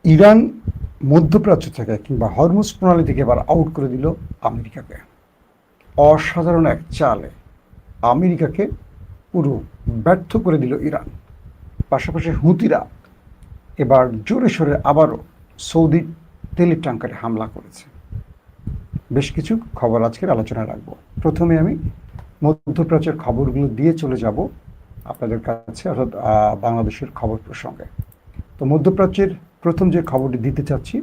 Iran মধ্যপ্রাচ্য থেকে কিংবা হরমুজ প্রণালী থেকে এবার আউট করে দিল আমেরিকাকে। অসাধারণ এক চালে আমেরিকাকে পুরো ব্যর্থ করে দিল ইরান। পাশাপাশি হুতিরা এবার জোরে সোরে আবারও সৌদি তেলের ট্যাঙ্কারে হামলা করেছে। বেশ কিছু খবর আজকের আলোচনায় রাখবো। প্রথমে আমি মধ্যপ্রাচ্যের খবরগুলো দিয়ে চলে যাব আপনাদের কাছে, অর্থাৎ বাংলাদেশের খবর প্রসঙ্গে। তো মধ্যপ্রাচ্যের প্রথম যে খবরটি দিতে চাচ্ছি,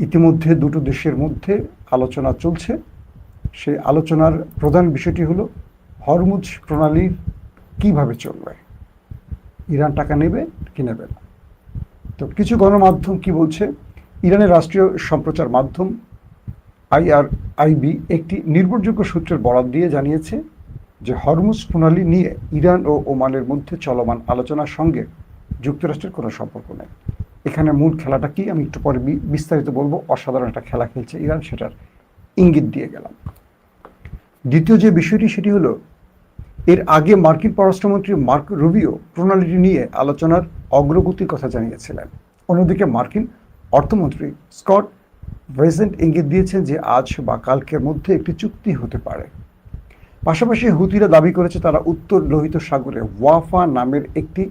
ইতিমধ্যে দুটো দেশের মধ্যে আলোচনা চলছে। সেই আলোচনার প্রধান বিষয়টি হলো হরমুজ প্রণালী কিভাবে চলবে, ইরান টাকা নেবে কি নেবে না। তো কিছু গণমাধ্যম কি বলছে, ইরানের রাষ্ট্রীয় সম্প্রচার মাধ্যম IRIB একটি নির্ভরযোগ্য সূত্রের বরাত দিয়ে জানিয়েছে যে হরমুজ প্রণালী নিয়ে ইরান ও ওমানের মধ্যে চলমান আলোচনার সঙ্গে যুক্তরাষ্ট্রের কোনো সম্পর্ক নেই। এখানে মূল খেলাটা কি আমি একটু পরে বিস্তারিত বলবো। অসাধারণ একটা খেলা খেলছে ইরান, সেটার ইঙ্গিত দিয়ে গেলাম। দ্বিতীয় যে বিষয়টি সেটি হলো, এর আগে মার্কিন পররাষ্ট্রমন্ত্রী মার্ক রুবিও প্রণালীটি নিয়ে আলোচনার অগ্রগতির কথা জানিয়েছিলেন। অন্যদিকে মার্কিন অর্থমন্ত্রী স্কট বেসেন্ট ইঙ্গিত দিয়েছেন যে আজ বা কালকের মধ্যে একটি চুক্তি হতে পারে। পাশাপাশি হুতিরা দাবি করেছে তারা উত্তর লোহিত সাগরে ওয়াফা নামের একটি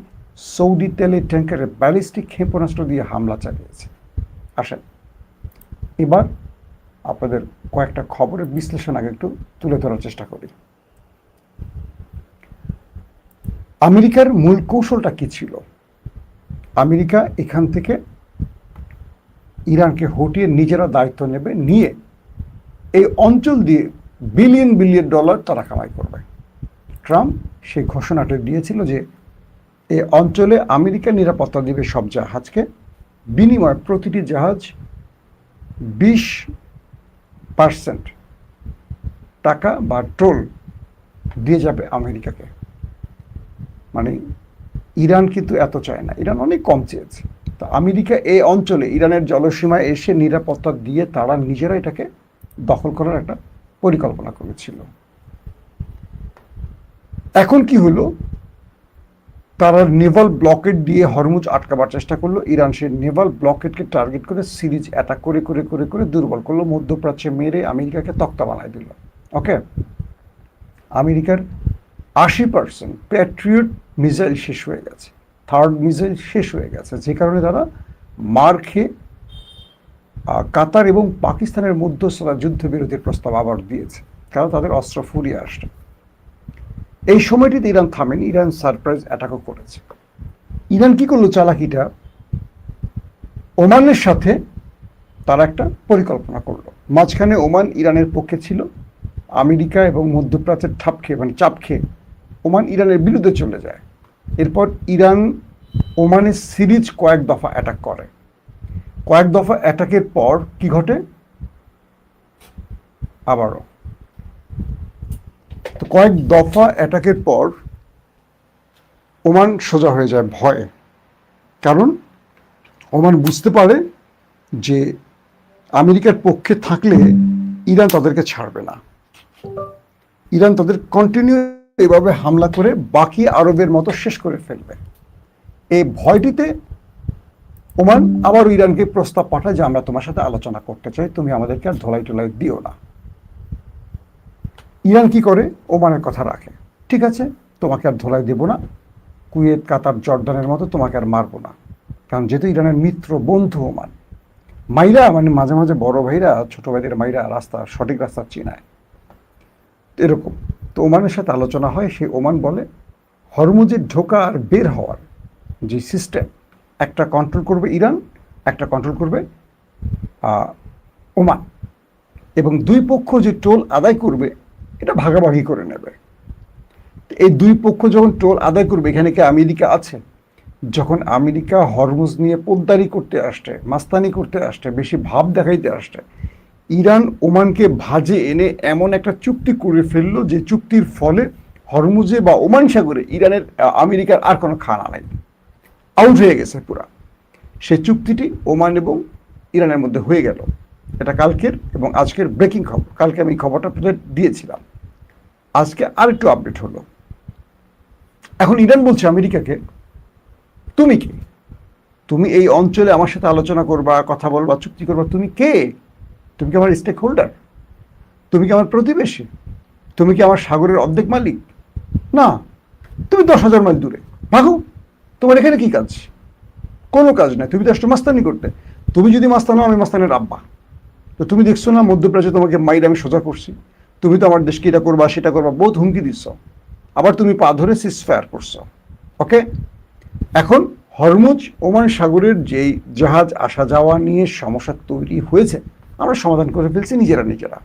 সৌদি তেলের ট্যাঙ্কারে ব্যালিস্টিক ক্ষেপণাস্ত্র দিয়ে হামলা চালিয়েছে। আসেন এবার আপনাদের কয়েকটা খবরের বিশ্লেষণ আগে একটু তুলে ধরার চেষ্টা করি। আমেরিকার মূল কৌশলটা কি ছিল? আমেরিকা এখান থেকে ইরানকে হটিয়ে নিজেরা দায়িত্ব নেবে, নিয়ে এই অঞ্চল দিয়ে বিলিয়ন বিলিয়ন ডলার তারা কামাই করবে। ট্রাম্প সেই ঘোষণাটা দিয়েছিল যে এই অঞ্চলে আমেরিকা নিরাপত্তা দেবে সব জাহাজকে, বিনিময়ে প্রতিটি জাহাজ 20% টাকা বা টোল দিয়ে যাবে আমেরিকাকে। মানে ইরান কিন্তু এত চায় না, ইরান অনেক কম চেয়েছে। তো আমেরিকা এই অঞ্চলে ইরানের জলসীমায় এসে নিরাপত্তা দিয়ে তারা নিজেরা এটাকে দখল করার একটা পরিকল্পনা করেছিল। এখন কি হলো, তারা নেভাল ব্লকেড দিয়ে হরমুজ আটকাবার চেষ্টা করলো। ইরান সেই নেভাল ব্লকেডকে টার্গেট করে সিরিজ অ্যাটাক করে করে করে করে দুর্বল করলো, মধ্যপ্রাচ্যে মেরে আমেরিকাকে তক্তা বানায় দিল। ওকে, আমেরিকার 80% প্যাট্রিয়ট মিসাইল শেষ হয়ে গেছে, থার্ড মিসাইল শেষ হয়ে গেছে, যে কারণে তারা মার খেয়ে কাতার এবং পাকিস্তানের মধ্যস্থতা যুদ্ধবিরতির প্রস্তাব আবার দিয়েছে, কারণ তাদের অস্ত্র ফুরিয়ে আসছে। এই সময়টিতে ইরান থামেনি, ইরান সারপ্রাইজ অ্যাটাকও করেছে। ইরান কি করলো চালাকিটা, ওমানের সাথে তারা একটা পরিকল্পনা করলো। মাঝখানে ওমান ইরানের পক্ষে ছিল, আমেরিকা এবং মধ্যপ্রাচ্যের ঠাপ খেয়ে মানে চাপ খেয়ে ওমান ইরানের বিরুদ্ধে চলে যায়। এরপর ইরান ওমানের সিরিজ কয়েক দফা অ্যাটাক করে। কয়েক দফা অ্যাটাকের পর কি ঘটে, আবারও তো কয়েক দফা অ্যাটাকের পর ওমান সোজা হয়ে যায় ভয়ে। কারণ ওমান বুঝতে পারে যে আমেরিকার পক্ষে থাকলে ইরান তাদেরকে ছাড়বে না। ইরান তাদের কন্টিনিউ এভাবে হামলা করে বাকি আরবের মতো শেষ করে ফেলবে। এই ভয়টিতে ওমান আবার ইরানকে প্রস্তাব পাঠায় যে আমরা তোমার সাথে আলোচনা করতে চাই, তুমি আমাদেরকে আর ধলাই টলাই দিও না। ইরান কি করে, ওমানের কথা রাখে, ঠিক আছে তোমাকে আর ধলাই দেব না, কুয়েত কাতার জর্দানের মতো তোমাকে আর মারবো না। কারণ যেহেতু ইরানের মিত্র বন্ধু ওমান, মাইরা মানে মাঝে মাঝে বড় ভাইরা ছোট ভাইদের মাইরা রাস্তা সঠিক রাস্তা চিনায় এরকম। তো ওমানের সাথে আলোচনা হয়, সেই ওমান বলে হরমুজের ঢোকা আর বের হওয়ার যে সিস্টেম, একটা কন্ট্রোল করবে ইরান, একটা কন্ট্রোল করবে ওমান, এবং দুই পক্ষ যে টোল আদায় করবে এটা ভাগাভাগি করে নেবে। এই দুই পক্ষ যখন টোল আদায় করবে, এখানে কি আমেরিকা আছে? যখন আমেরিকা হরমুজ নিয়ে পোদ্দারি করতে আসছে, মাস্তানি করতে আসছে, বেশি ভাব দেখাইতে আসছে, ইরান ওমানকে ভাজে এনে এমন একটা চুক্তি করে ফেললো যে চুক্তির ফলে হরমুজে বা ওমান সাগরে ইরানের আমেরিকার আর কোনো খানা নাই, আউট হয়ে গেছে পুরা। সেই চুক্তিটি ওমান এবং ইরানের মধ্যে হয়ে গেল। এটা কালকের এবং আজকের ব্রেকিং খবর। কালকে আমি খবরটা দিয়েছিলাম, আজকে আরেকটু আপডেট হলো। এখন ইরান বলছে আমেরিকাকে, তুমি কি, তুমি এই অঞ্চলে আমার সাথে আলোচনা করবা, কথা বলবা, চুক্তি করবা, তুমি কে? তুমি কি আমার স্টেক হোল্ডার? তুমি কি আমার প্রতিবেশী? তুমি কি আমার সাগরের অর্ধেক মালিক? না, তুমি 10,000 মাইল দূরে, ভাগো। তোমার এখানে কি কাজ? কোনো কাজ নাই, তুমি তো আসছো মাস্তানি করতে। তুমি যদি মাস্তান হও, আমি মাস্তানের আব্বা। তো তুমি দেখছো না মধ্যপ্রাচ্যে তোমাকে মাইর আমি সোজা করছি? তুমি তো আমার দেশকে এটা করবা সেটা করবা বহুত হুমকি দিচ্ছ, আবার তুমি পা ধরে সিজফায়ার করছো। ওকে, এখন হরমুজ ওমান সাগরের যেই জাহাজ আসা যাওয়া নিয়ে সমস্যা তৈরি হয়েছে, আমরা সমাধান করে ফেলছি নিজেরা।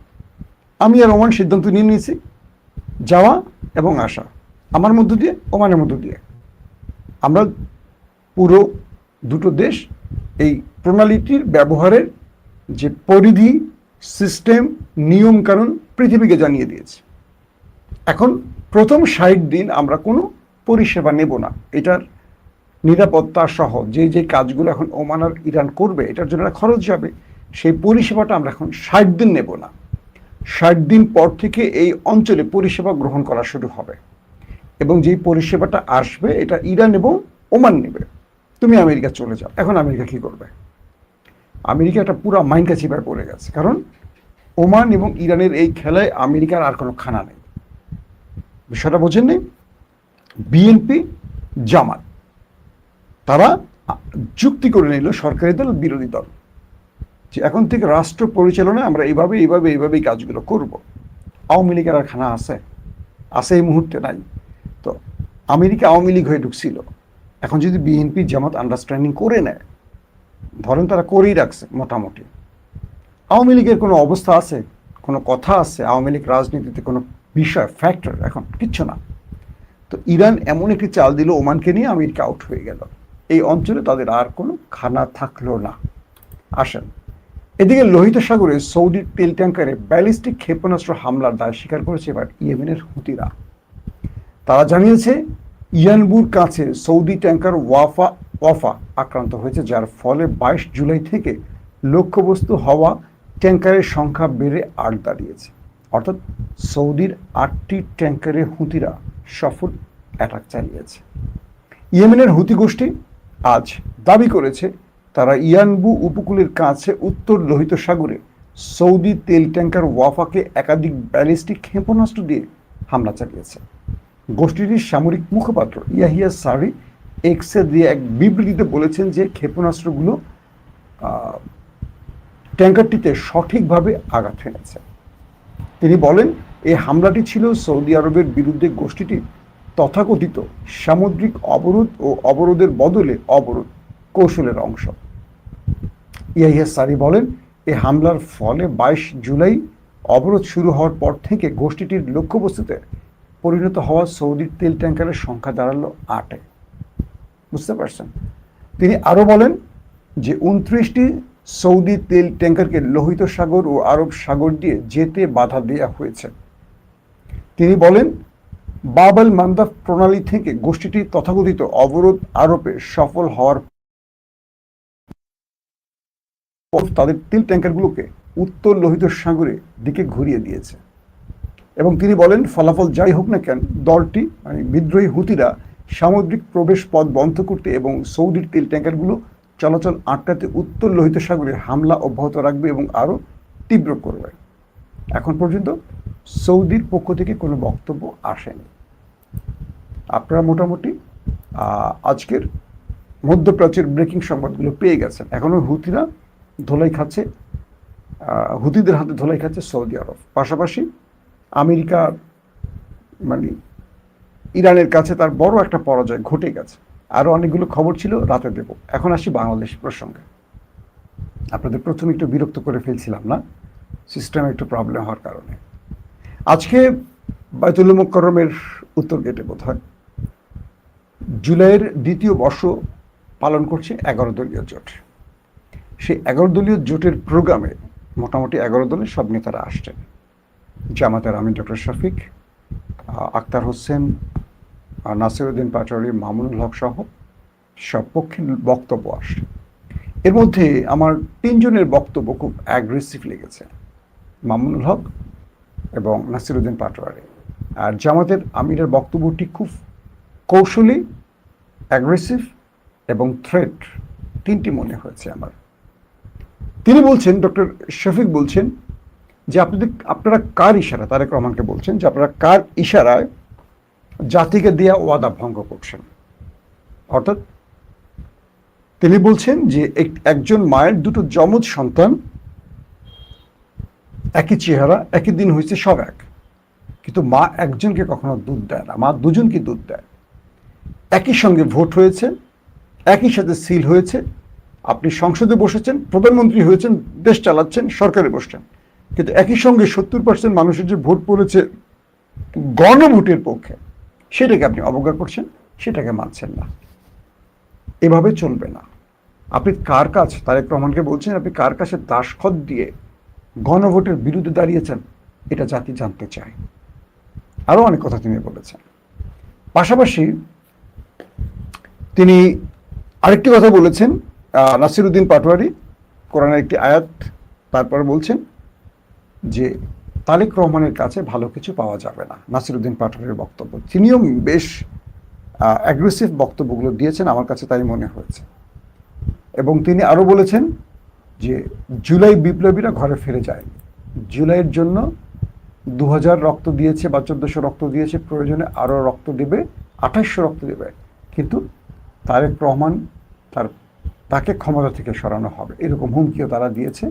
আমি আর ওমান সিদ্ধান্ত নিয়ে নিয়েছি, যাওয়া এবং আসা আমার মধ্য দিয়ে, ওমানের মধ্য দিয়ে। আমরা পুরো দুটো দেশ এই প্রণালীটির ব্যবহারের যে পরিধি, সিস্টেম, নিয়ম কানুন পৃথিবীকে জানিয়ে দিয়েছে। এখন প্রথম 60 দিন আমরা কোনো পরিষেবা নেব না। এটার নিরাপত্তা সহ যে কাজগুলো এখন ওমান আর ইরান করবে, এটার জন্য খরচ যাবে, সেই পরিষেবাটা আমরা এখন 60 দিন নেব না। 60 দিন পর থেকে এই অঞ্চলে পরিষেবা গ্রহণ করা শুরু হবে, এবং যেই পরিষেবাটা আসবে এটা ইরান এবং ওমান নেবে। তুমি আমেরিকা চলে যাও। এখন আমেরিকা কি করবে? আমেরিকা একটা পুরো মাইন্ডটা চিপায় পড়ে গেছে, কারণ ওমান এবং ইরানের এই খেলায় আমেরিকার আর কোনো খানা নেই। বিষয়টা বোঝেননি? বিএনপি, জামাত, তারা যুক্তি করে নিল, সরকারি দল বিরোধী দল, যে এখন থেকে রাষ্ট্র পরিচালনায় আমরা এইভাবেই কাজগুলো করব। আওয়ামী লীগের আর খানা আছে? এই মুহূর্তে নাই। তো আমেরিকা আওয়ামী লীগ হয়ে ঢুকছিল, এখন যদি বিএনপি জামাত আন্ডারস্ট্যান্ডিং করে নেয়, ধরেন তারা করেই রাখছে মোটামুটি, আওয়ামী লীগের কোনো অবস্থা আছে, কোনো কথা আছে? আওয়ামী লীগ রাজনীতিতে কোনো বিষয়, ফ্যাক্টর এখন কিচ্ছু না। তো ইরান এমন একটি চাল দিল, ওমানকে নিয়ে আমেরিকা আউট হয়ে গেল, এই অঞ্চলে তাদের আর কোনো খানা থাকলো না। আসেন, এদিকে লোহিত সাগরে সৌদির তেল ট্যাঙ্কারে ব্যালিস্টিক ক্ষেপণাস্ত্র হামলার দায় স্বীকার করেছে এবার ইয়েমেনের হুতিরা। তারা জানিয়েছে ইয়ানবুর কাছে সৌদি ট্যাঙ্কার ওয়াফা আক্রান্ত হয়েছে, যার ফলে 22 জুলাই থেকে লক্ষ্যবস্তু হওয়া ট্যাঙ্কারের সংখ্যা বেড়ে 8 দাঁড়িয়েছে। অর্থাৎ সৌদির 8টি ট্যাঙ্কারে হুতিরা সফল অ্যাটাক চালিয়েছে। ইয়েমেনের হুতি গোষ্ঠী আজ দাবি করেছে তারা ইয়ানবু উপকূলের কাছে উত্তর লোহিত সাগরে সৌদি তেল ট্যাঙ্কার ওয়াফাকে একাধিক ব্যালিস্টিক ক্ষেপণাস্ত্র দিয়ে হামলা চালিয়েছে। গোষ্ঠীটির সামরিক মুখপাত্র ইয়াহিয়া সারি এক্সে দিয়ে এক বিবৃতিতে বলেছেন যে ক্ষেপণাস্ত্রগুলো ট্যাঙ্কারটিতে সঠিকভাবে আঘাত হেনেছে। তিনি বলেন, এই হামলাটি ছিল সৌদি আরবের বিরুদ্ধে গোষ্ঠীটির তথাকথিত সামুদ্রিক অবরোধ ও অবরোধের বদলে অবরোধ কৌশলের অংশ। ইয়াহিয়া সারি বলেন, এই হামলার ফলে 22 জুলাই অবরোধ শুরু হওয়ার পর থেকে গোষ্ঠীটির লক্ষ্যবস্তুতে পরিণত হওয়া সৌদির তেল ট্যাঙ্কারের সংখ্যা দাঁড়ালো 8-এ। বুঝতে পারছেন? তিনি আরও বলেন যে 29টি সৌদি তেল ট্যাঙ্কারকে লোহিত সাগর ও আরব সাগর দিয়ে যেতে বাধা দেওয়া হয়েছে। তিনি বলেন, বাব আল মান্দাব প্রণালী থেকে গোষ্ঠীটি তথাকথিত অবরোধ আরোপে সফল হওয়ার পর তাদের তেল ট্যাঙ্কারগুলোকে উত্তর লোহিত সাগরের দিকে ঘুরিয়ে দিয়েছে। এবং তিনি বলেন, ফলাফল যাই হোক না কেন, দলটি মানে বিদ্রোহী হুতিরা সামুদ্রিক প্রবেশ পথ বন্ধ করতে এবং সৌদির তেল ট্যাঙ্কারগুলো চলাচল আটকাতে উত্তর লোহিত সাগরে হামলা অব্যাহত রাখবে এবং আরও তীব্র করবে। এখন পর্যন্ত সৌদির পক্ষ থেকে কোনো বক্তব্য আসেনি। আপনারা মোটামুটি আজকের মধ্যপ্রাচ্যের ব্রেকিং সংবাদগুলো পেয়ে গেছেন। এখনও হুতিরা ধোলাই খাচ্ছে, হুতিদের হাতে ধোলাই খাচ্ছে সৌদি আরব। পাশাপাশি আমেরিকা মানে ইরানের কাছে তার বড় একটা পরাজয় ঘটে গেছে। আরও অনেকগুলো খবর ছিল, রাতে দেব। এখন আসি বাংলাদেশ প্রসঙ্গে। আপনাদের প্রথমে একটু বিরক্ত করে ফেলছিলাম না, সিস্টেমে একটু প্রবলেম হওয়ার কারণে। আজকে বায়তুল মুকাররমের উত্তর গেটে বোধহয় জুলাইয়ের দ্বিতীয় বর্ষ পালন করছে 11 দলীয় জোট। সেই 11 দলীয় জোটের প্রোগ্রামে মোটামুটি 11 দলের সব নেতারা আসছেন। জামাতের আমির ডক্টর শফিক, আক্তার হোসেন, নাসিরউদ্দিন পাটোয়ারি, মামুনুল হক সহ সব পক্ষের বক্তব্য আসে। এর মধ্যে আমার 3 জনের বক্তব্য খুব অ্যাগ্রেসিভ লেগেছে, মামুনুল হক এবং নাসিরউদ্দিন পাটোয়ারি। আর জামাতের আমিরের বক্তব্যটি খুব কৌশলী, অ্যাগ্রেসিভ এবং থ্রেট তিনটি মনে হয়েছে আমার। তিনি বলছেন, ডক্টর শফিক বলছেন যে আপনারা কার ইশারা, তারেক রহমানকে বলছেন যে আপনারা কার ইশারায় জাতিকে দেয়া ওয়াদা ভঙ্গ করছেন। অর্থাৎ তিনি বলছেন যে একজন মায়ের দুটো যমজ সন্তান, একই চেহারা, একই দিন হয়েছে, সব এক, কিন্তু মা একজনকে কখনো দুধ দেয় না, মা দুজনকে দুধ দেয়। একই সঙ্গে ভোট হয়েছে, একই সাথে সিল হয়েছে, আপনি সংসদে বসেছেন, প্রধানমন্ত্রী হয়েছেন, দেশ চালাচ্ছেন, সরকারে বসছেন, কিন্তু একই সঙ্গে 70% মানুষের যে ভোট পড়েছে গণভোটের পক্ষে, সেটাকে আপনি অবজ্ঞা করছেন, সেটাকে মানছেন না। এভাবে চলবে না। আপনি কার কাছে, তারেক রহমানকে বলছেন, আপনি কার কাছে দাসখত দিয়ে গণভোটের বিরুদ্ধে দাঁড়িয়েছেন, এটা জাতি জানতে চায়। আরও অনেক কথা তিনি বলেছেন। পাশাপাশি তিনি আরেকটি কথা বলেছেন, নাসিরউদ্দিন পাটোয়ারি কোরআনের একটি আয়াত তারপর বলছেন যে তারেক রহমানের কাছে ভালো কিছু পাওয়া যাবে না। নাসিরউদ্দিন পাটোয়ারির বক্তব্য, তিনিও বেশ অ্যাগ্রেসিভ বক্তব্যগুলো দিয়েছেন, আমার কাছে তাই মনে হয়েছে। এবং তিনি আরও বলেছেন যে জুলাই বিপ্লবীরা ঘরে ফিরে যায়নি, জুলাইয়ের জন্য 2000 রক্ত দিয়েছে বা 1400 রক্ত দিয়েছে, প্রয়োজনে আরও রক্ত দেবে, 2800 রক্ত দেবে, কিন্তু তারেক রহমান তাকে ক্ষমতা থেকে সরানো হবে, এরকম হুমকিও তারা দিয়েছে।